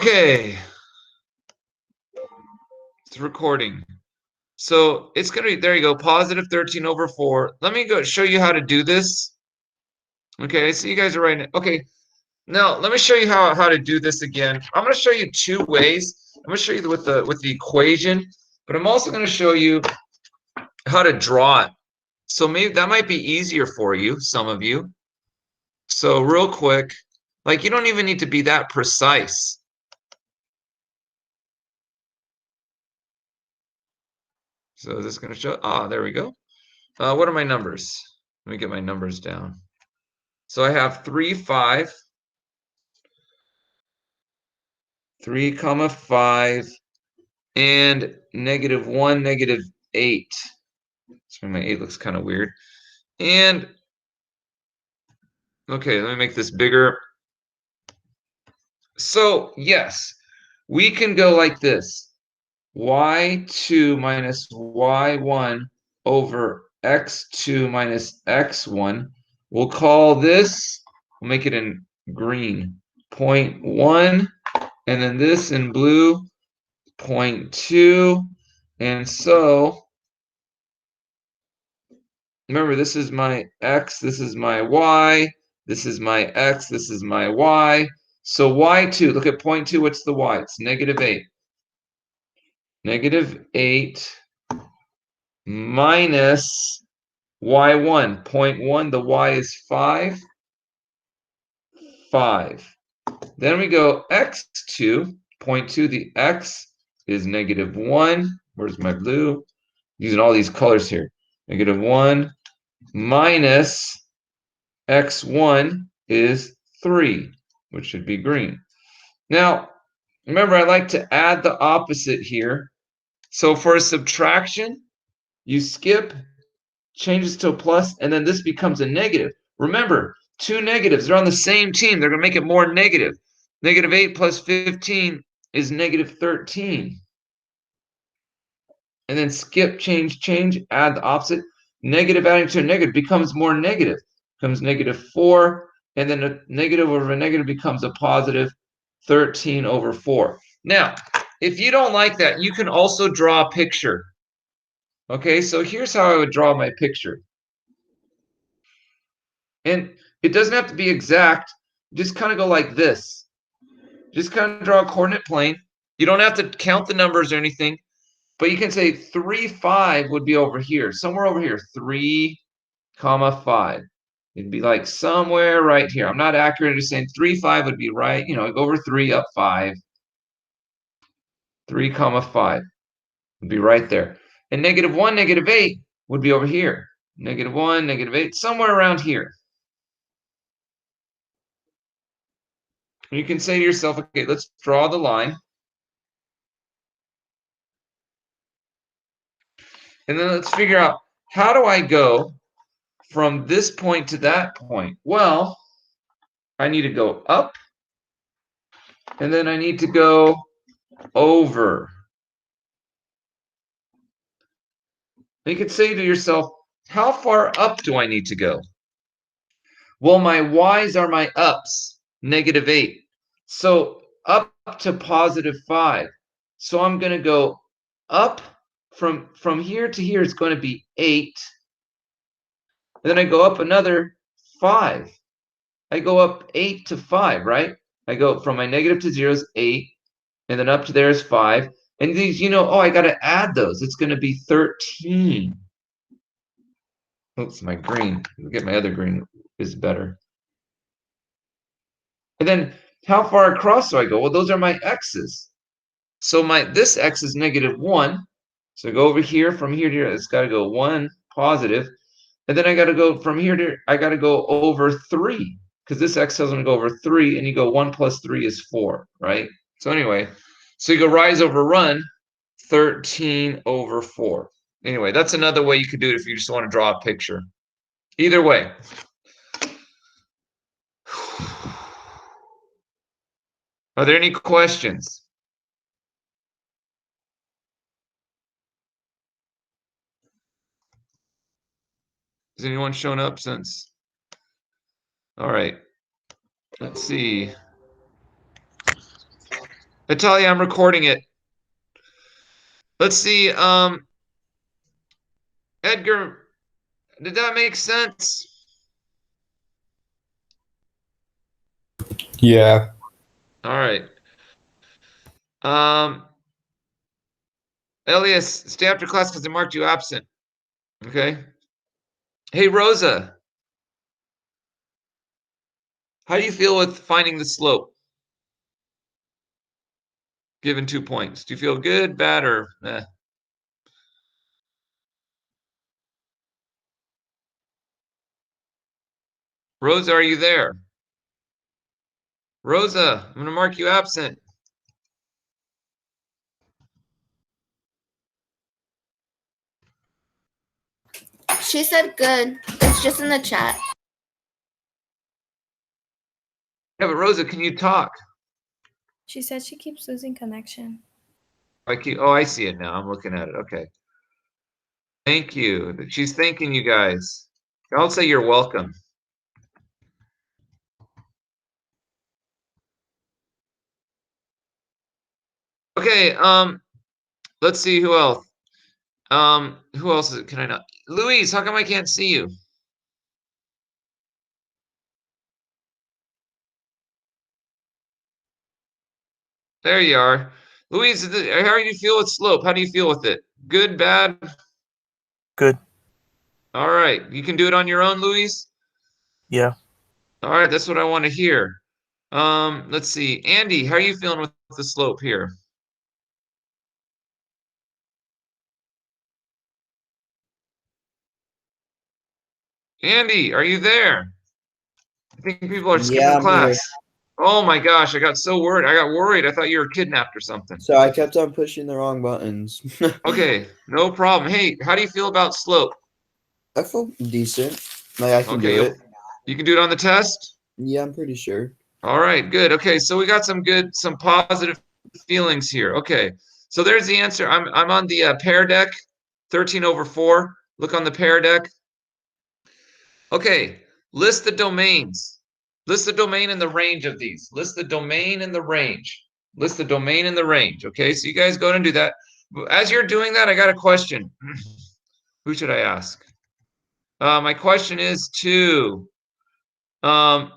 Okay, it's recording. So it's going to be, there you go, positive 13 over 4. Let me go show you how to do this. Okay, so you guys are writing it. Okay, now let me show you how to do this again. I'm going to show you two ways. I'm going to show you with the equation, but I'm also going to show you how to draw it. So maybe that might be easier for you, some of you. So real quick, like you don't even need to be that precise. So is this going to show? Ah, there we go. What are my numbers? Let me get my numbers down. So I have 3, 5, 3 comma 5, and negative 1, negative 8. So my 8 looks kind of weird. And okay, let me make this bigger. So yes, we can go like this. y2 minus y1 over x2 minus x1. We'll call this, we'll make it in green, 0.1, and then this in blue, 0.2. And so, remember, this is my x, this is my y, this is my x, this is my y. So y2, look at 0.2, what's the y? It's negative 8. Negative 8 minus y1, 0.1, the y is 5, 5. Then we go x2, 0.2, the x is negative 1. Where's my blue? Using all these colors here. Negative 1 minus x1 is 3, which should be green. Now, remember, I like to add the opposite here. So for a subtraction, you skip, changes to a plus, and then this becomes a negative. Remember, two negatives, they're on the same team. They're going to make it more negative. Negative 8 plus 15 is negative 13. And then skip, change, add the opposite. Negative adding to a negative becomes more negative. Becomes negative 4, and then a negative over a negative becomes a positive 13 over 4. Now, if you don't like that, you can also draw a picture. Okay, so here's how I would draw my picture. And it doesn't have to be exact. Just kind of go like this. Just kind of draw a coordinate plane. You don't have to count the numbers or anything, but you can say 3, 5 would be over here, somewhere over here, 3, comma 5. It'd be like somewhere right here. I'm not accurate at saying 3, 5 would be right. You know, go over 3, up 5. 3, comma 5 would be right there. And negative 1, negative 8 would be over here. Negative 1, negative 8, somewhere around here. You can say to yourself, okay, let's draw the line. And then let's figure out, how do I go from this point to that point? Well, I need to go up, and then I need to go over. You could say to yourself, how far up do I need to go? Well, my y's are my ups, negative 8. So up to positive 5. So I'm going to go up from here to here is going to be 8. And then I go up another 5. I go up 8 to 5, right? I go from my negative to 0 is 8, and then up to there is 5. And these, oh, I got to add those. It's going to be 13. Oops, my green. I'll get my other green is better. And then how far across do I go? Well, those are my x's. So this x is negative 1. So I go over here, from here to here, it's got to go 1, positive. And then I got to go from here to, I got to go over 3. Because this x tells me to go over 3, and you go 1 plus 3 is 4, right? So anyway, so you go rise over run, 13 over 4. Anyway, that's another way you could do it if you just want to draw a picture. Either way. Are there any questions? Has anyone shown up since? All right. Let's see. Natalia, I'm recording it. Let's see. Edgar, did that make sense? Yeah. All right. Elias, stay after class because I marked you absent. Okay. Hey, Rosa, how do you feel with finding the slope? Given 2 points. Do you feel good, bad, or eh? Rosa, are you there? Rosa, I'm going to mark you absent. She said good. It's just in the chat. Yeah, but Rosa, can you talk? She said she keeps losing connection. Oh, I see it now. I'm looking at it. Okay. Thank you. She's thanking you guys. I'll say you're welcome. Okay, let's see who else. Who else can I not? Louise, how come I can't see you? There you are. Louise, how do you feel with slope? How do you feel with it? Good, bad? Good. All right. You can do it on your own, Louise? Yeah. All right, that's what I want to hear. Let's see. Andy, how are you feeling with the slope here? Andy, are you there? I think people are skipping class. Oh my gosh, I got so worried. I got worried. I thought you were kidnapped or something. So I kept on pushing the wrong buttons. Okay, no problem. Hey, how do you feel about slope? I feel decent. Like I can Okay, do it. you can do it on the test? Yeah, I'm pretty sure. All right, good. Okay, so we got some positive feelings here. Okay, so there's the answer. I'm on the pair deck, 13/4. Look on the pair deck. Okay, list the domains. List the domain and the range of these. List the domain and the range. List the domain and the range. Okay, so you guys go and do that. As you're doing that, I got a question. Who should I ask? My question is to, oh,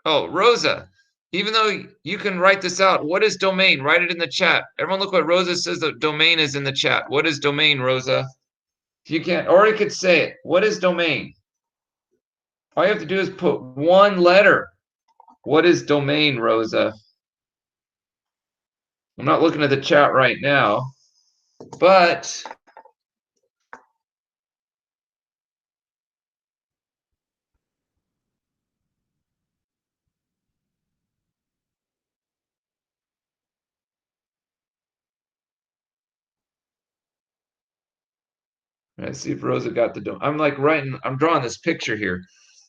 Rosa. Even though you can write this out, what is domain? Write it in the chat. Everyone look what Rosa says the domain is in the chat. What is domain, Rosa? If you can't, or you could say it. What is domain? All you have to do is put one letter. What is domain, Rosa? I'm not looking at the chat right now, but let's see if Rosa got the domain. I'm like I'm drawing this picture here.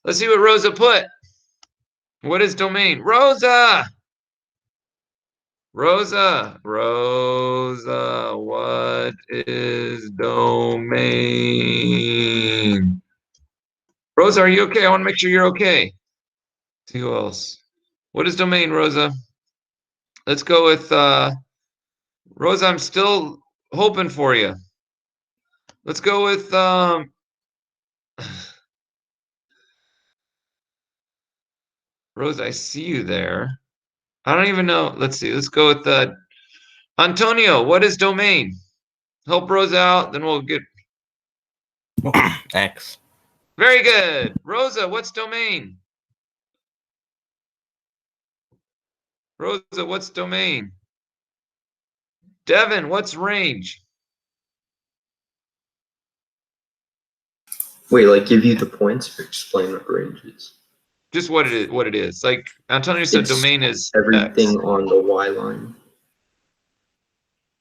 Let's see what Rosa put. What is domain? Rosa! Rosa, what is domain? Rosa, are you okay? I want to make sure you're okay. See who else. What is domain, Rosa? Let's go with Rosa. I'm still hoping for you. Let's go with Rosa. I see you there. I don't even know. Let's see. Let's go with Antonio. What is domain? Help Rosa out, then we'll get X. very good. Rosa, what's domain? Rosa, what's domain? Devin, what's range? Wait, like give you the points or explain what range is? Just what it is. Like Antonio said, It's domain is everything X. on the Y line.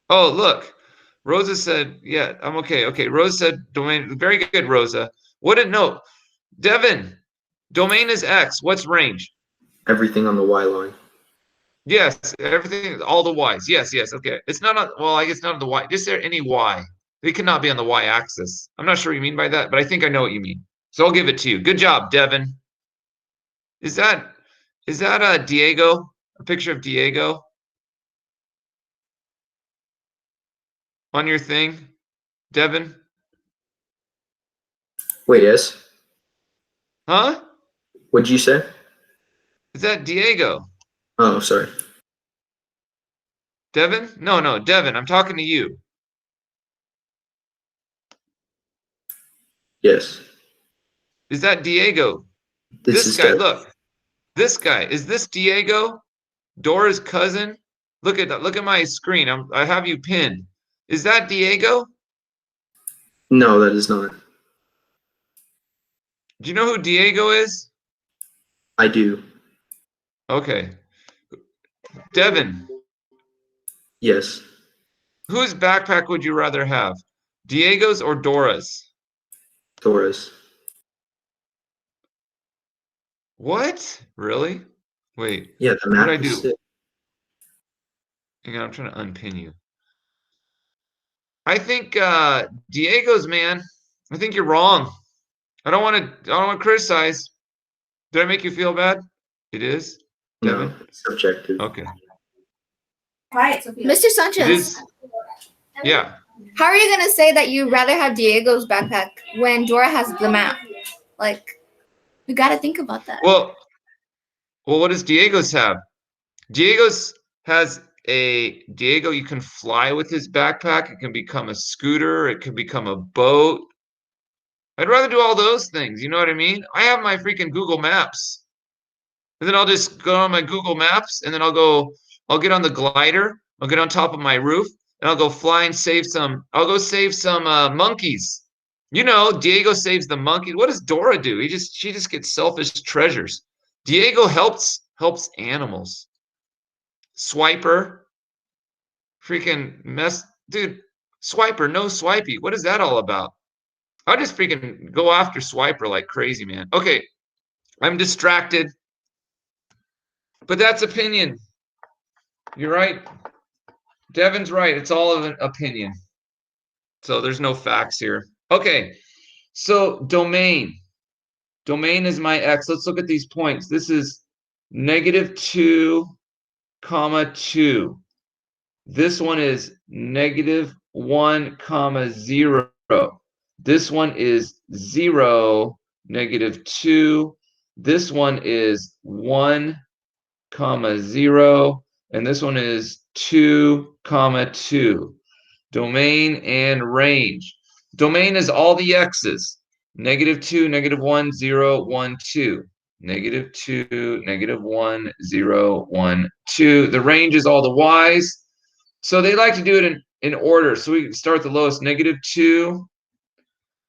Oh, look. Rosa said, yeah, I'm okay. Okay, Rosa said domain. Very good, Rosa. What did no? Devin, domain is X. What's range? Everything on the Y line. Yes, everything, all the Y's. Yes, yes, okay. It's not on, well, I guess not on the Y. Is there any Y? They cannot be on the Y axis. I'm not sure what you mean by that, but I think I know what you mean. So I'll give it to you. Good job, Devin. Is that Diego? A picture of Diego? on your thing, Devin? Wait, yes. Huh? What'd you say? Is that Diego? Oh, sorry. Devin? No, Devin, I'm talking to you. Yes. Is that Diego? This This is guy, Dev. look. This guy, is this Diego? Dora's cousin? Look at my screen. I have you pinned. Is that Diego? No, that is not. Do you know who Diego is? I do. Okay. Devin, Yes. whose backpack would you rather have? Diego's or Dora's? Doris. What? Really? Wait, Yeah, the what map did I is do? sick. Hang on, I'm trying to unpin you. I think Diego's, man. I think you're wrong. I don't want to criticize. Did I make you feel bad? It is, Devin? No, it's subjective. Okay. Mr. It Sanchez, is. Yeah. how are you gonna say that you'd rather have Diego's backpack when Dora has the map? Like, you gotta think about that. Well, what does Diego's have? Diego's has Diego, you can fly with his backpack. It can become a scooter. It can become a boat. I'd rather do all those things. You know what I mean? I have my freaking Google Maps. And then I'll just go on my Google Maps and then I'll get on the glider. I'll get on top of my roof and I'll go fly and I'll go save some monkeys. You know, Diego saves the monkey. What does Dora do? She just gets selfish treasures. Diego helps animals. Swiper, freaking mess, dude. Swiper, no swipey. What is that all about? I'll just freaking go after Swiper like crazy, man. Okay, I'm distracted, but that's opinion. You're right. Devin's right. It's all of an opinion. So there's no facts here. Okay, so domain. Domain is my x. Let's look at these points. This is -2, 2. This one is -1, 0. This one is 0, -2. This one is 1, 0. And this one is 2, 2. Domain and range. Domain is all the x's. -2, -1, 0, 1, 2. -2, -1, 0, 1, 2. The range is all the y's. So they like to do it in order. So we start the lowest, -2.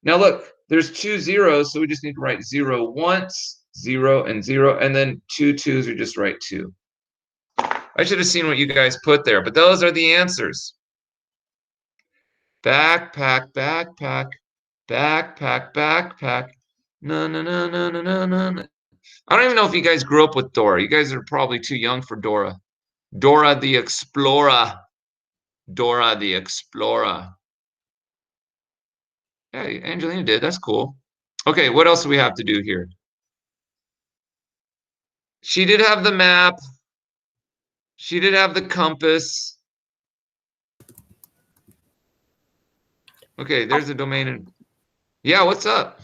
Now look, there's 2 zeros, so we just need to write 0 once, 0 and 0, and then 2 2s, we just write 2. I should have seen what you guys put there, but those are the answers. Backpack, backpack, backpack, backpack. No. I don't even know if you guys grew up with Dora. You guys are probably too young for Dora. Dora the Explorer. Dora the Explorer. Yeah, Angelina did. That's cool. Okay, what else do we have to do here? She did have the map. She did have the compass. Okay, there's the domain. Yeah, what's up?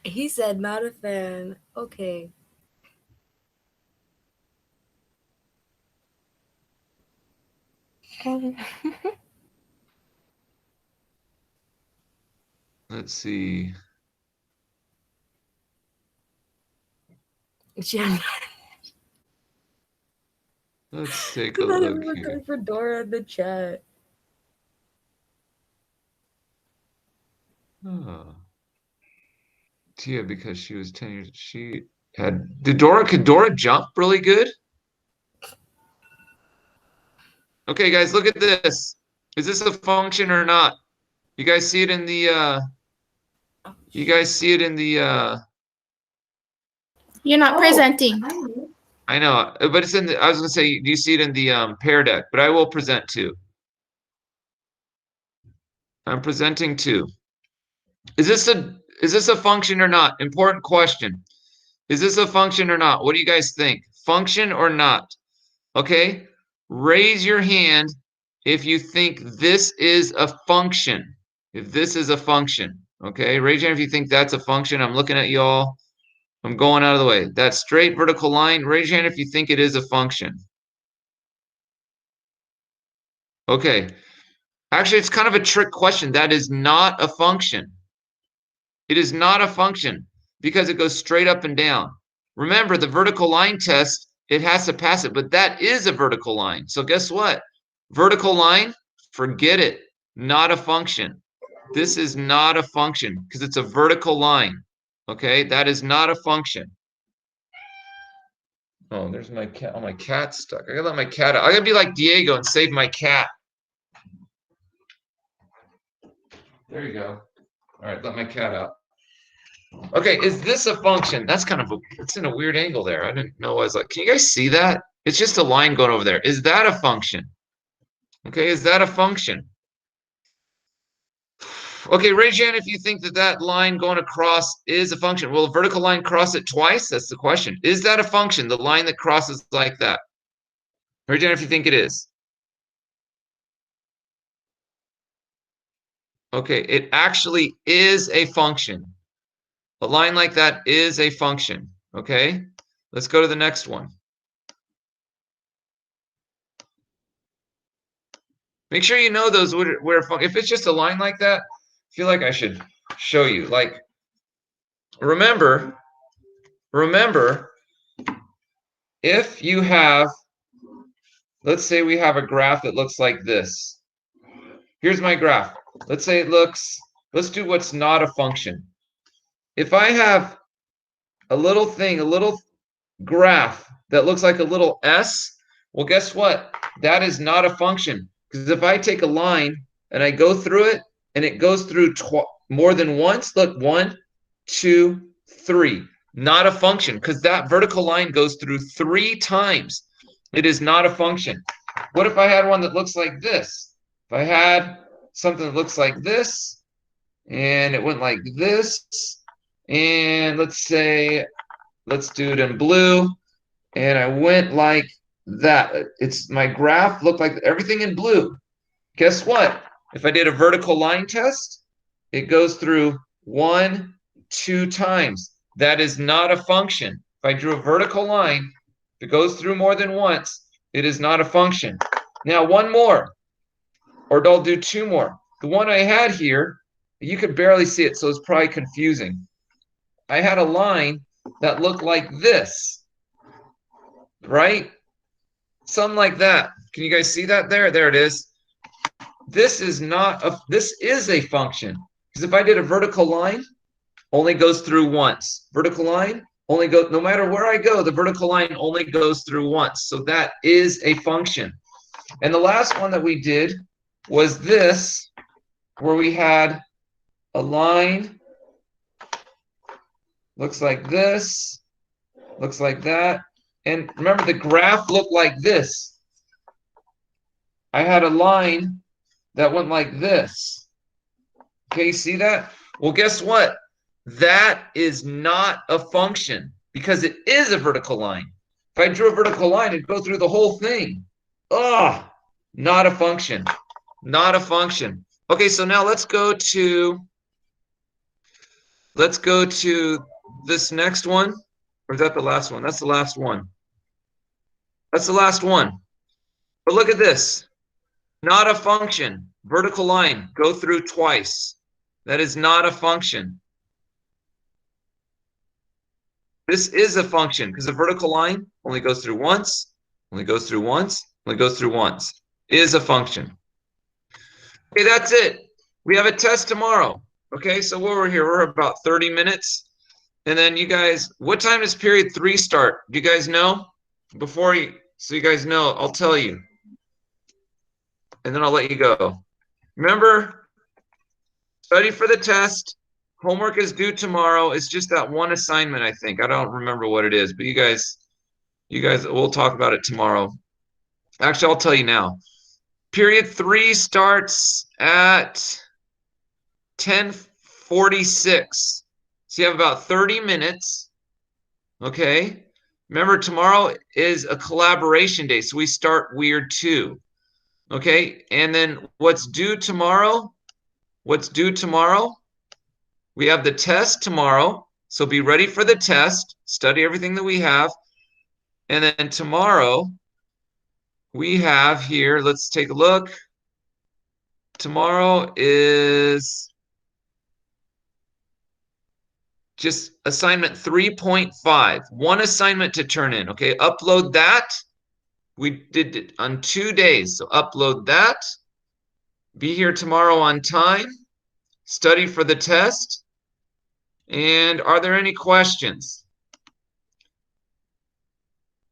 He said not a fan. Okay. Let's see. Yeah. Let's take a I'm look looking here. for Dora in the chat. Oh. Tia, because she was 10 years, could Dora jump really good? Okay, guys, look at this. Is this a function or not? You guys see it in the, You're not presenting. I know, but it's in the, I was gonna say, do you see it in the pair deck? But I will present too. I'm presenting too. Is this a function or not? Important question. Is this a function or not? What do you guys think? Function or not? Okay. raise your hand if you think this is a function. If this is a function, okay? Raise your hand if you think that's a function. I'm looking at y'all. I'm going out of the way. That straight vertical line, raise your hand if you think it is a function. Okay. Actually, it's kind of a trick question. That is not a function. It is not a function because it goes straight up and down. Remember, the vertical line test, it has to pass it, but that is a vertical line. So guess what? Vertical line, forget it. Not a function. This is not a function because it's a vertical line. Okay, that is not a function. Oh, there's my cat. Oh, my cat's stuck. I gotta let my cat out. I gotta be like Diego and save my cat. There you go. All right, let my cat out. Okay, is this a function? That's kind of it's in a weird angle there. I didn't know I was like, can you guys see that? It's just a line going over there. Is that a function? Okay, is that a function? Okay, raise your hand if you think that that line going across is a function. Will a vertical line cross it twice? That's the question. Is that a function, the line that crosses like that? Raise your hand if you think it is. Okay, it actually is a function. A line like that is a function. Okay, let's go to the next one. Make sure you know those where if it's just a line like that, I feel like I should show you. Like, remember, if you have, let's say we have a graph that looks like this. Here's my graph. Let's say it looks, let's do what's not a function. If I have a little thing, a little graph that looks like a little S, well, guess what? That is not a function. Because if I take a line and I go through it and it goes through more than once, look, 1, 2, 3. Not a function because that vertical line goes through 3 times. It is not a function. What if I had one that looks like this? If I had something that looks like this and it went like this, and let's say, let's do it in blue, and I went like that. It's my graph looked like everything in blue. Guess what? If I did a vertical line test, it goes through 1, 2 times. That is not a function. If I drew a vertical line, if it goes through more than once, it is not a function. Now, one more, or I'll do 2 more. The one I had here, you could barely see it, so it's probably confusing. I had a line that looked like this, right? Something like that. Can you guys see that there? There it is. This is not a, this is a function. Because if I did a vertical line, only goes through once. Vertical line only goes, no matter where I go, the vertical line only goes through once. So that is a function. And the last one that we did was this, where we had a line, looks like this, looks like that. And remember, the graph looked like this. I had a line that went like this. Okay, you see that? Well, guess what? That is not a function because it is a vertical line. If I drew a vertical line, it'd go through the whole thing. Oh, not a function. Not a function. Okay, so now let's go to this next one. Or is that the last one? That's the last one. That's the last one. But look at this. Not a function. Vertical line. Go through twice. That is not a function. This is a function because the vertical line only goes through once, only goes through once, only goes through once. Is a function. Okay, that's it. We have a test tomorrow. Okay, so we're here. We're about 30 minutes. And then you guys, what time does period 3 start? Do you guys know? Before you, so you guys know, I'll tell you. And then I'll let you go. Remember, study for the test. Homework is due tomorrow. It's just that one assignment, I think. I don't remember what it is, but you guys, we'll talk about it tomorrow. Actually, I'll tell you now. Period 3 starts at 10:46. So you have about 30 minutes. Okay. Remember, tomorrow is a collaboration day, so we start weird 2. Okay, and then what's due tomorrow? What's due tomorrow? We have the test tomorrow, so be ready for the test. Study everything that we have. And then tomorrow, we have here, let's take a look. Tomorrow is just assignment 3.5. One assignment to turn in, okay? Upload that. We did it on 2 days, so upload that. Be here tomorrow on time. Study for the test. And are there any questions?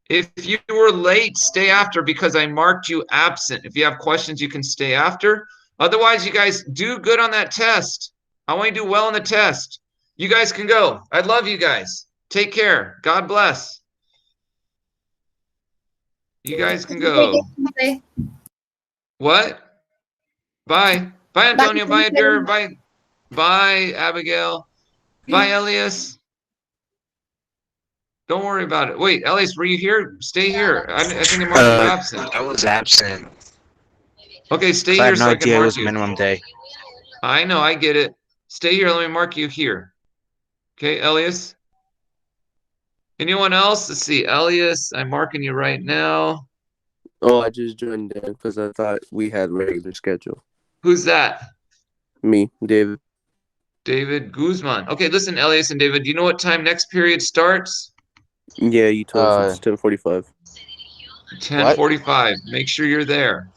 If you were late, stay after because I marked you absent. If you have questions, you can stay after. Otherwise, you guys do good on that test. I want you to do well on the test. You guys can go. I love you guys. Take care. God bless. You guys can go. What? Bye. Bye, Antonio. Bye, Adir. Bye. Bye, Abigail. Bye, Elias. Don't worry about it. Wait, Elias, were you here? Stay here. I think I marked you absent. I was absent. Okay, stay I here had so no I can idea it mark was you. minimum day. I know, I get it. Stay here. Let me mark you here. Okay, Elias. Anyone else? Let's see. Elias, I'm marking you right now. Oh, I just joined in because I thought we had regular schedule. Who's that? Me, David. David Guzman. Okay, listen, Elias and David, do you know what time next period starts? Yeah, you told us it's 10:45. 10:45. Make sure you're there.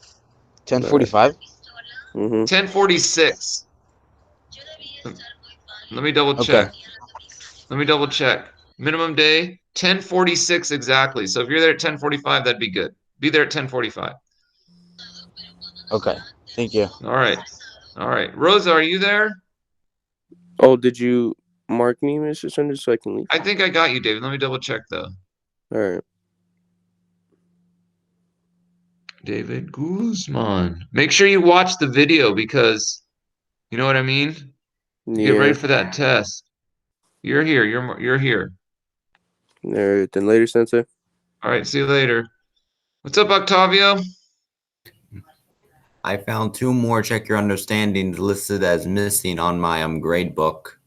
10:45? 10:46. Let me double check. Let me double check. Minimum day, 10:46 exactly. So if you're there at 10:45, that'd be good. Be there at 10:45. Okay. Thank you. All right. All right. Rosa, are you there? Oh, did you mark me, Mr. Sanders, so I can leave? I think I got you, David. Let me double check though. All right. David Guzman. Make sure you watch the video because you know what I mean? Yeah. Get ready for that test. You're here. You're here. All right. Then later, Sensei. All right. See you later. What's up, Octavio? I found 2 more check your understanding listed as missing on my grade book.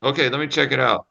Okay, let me check it out.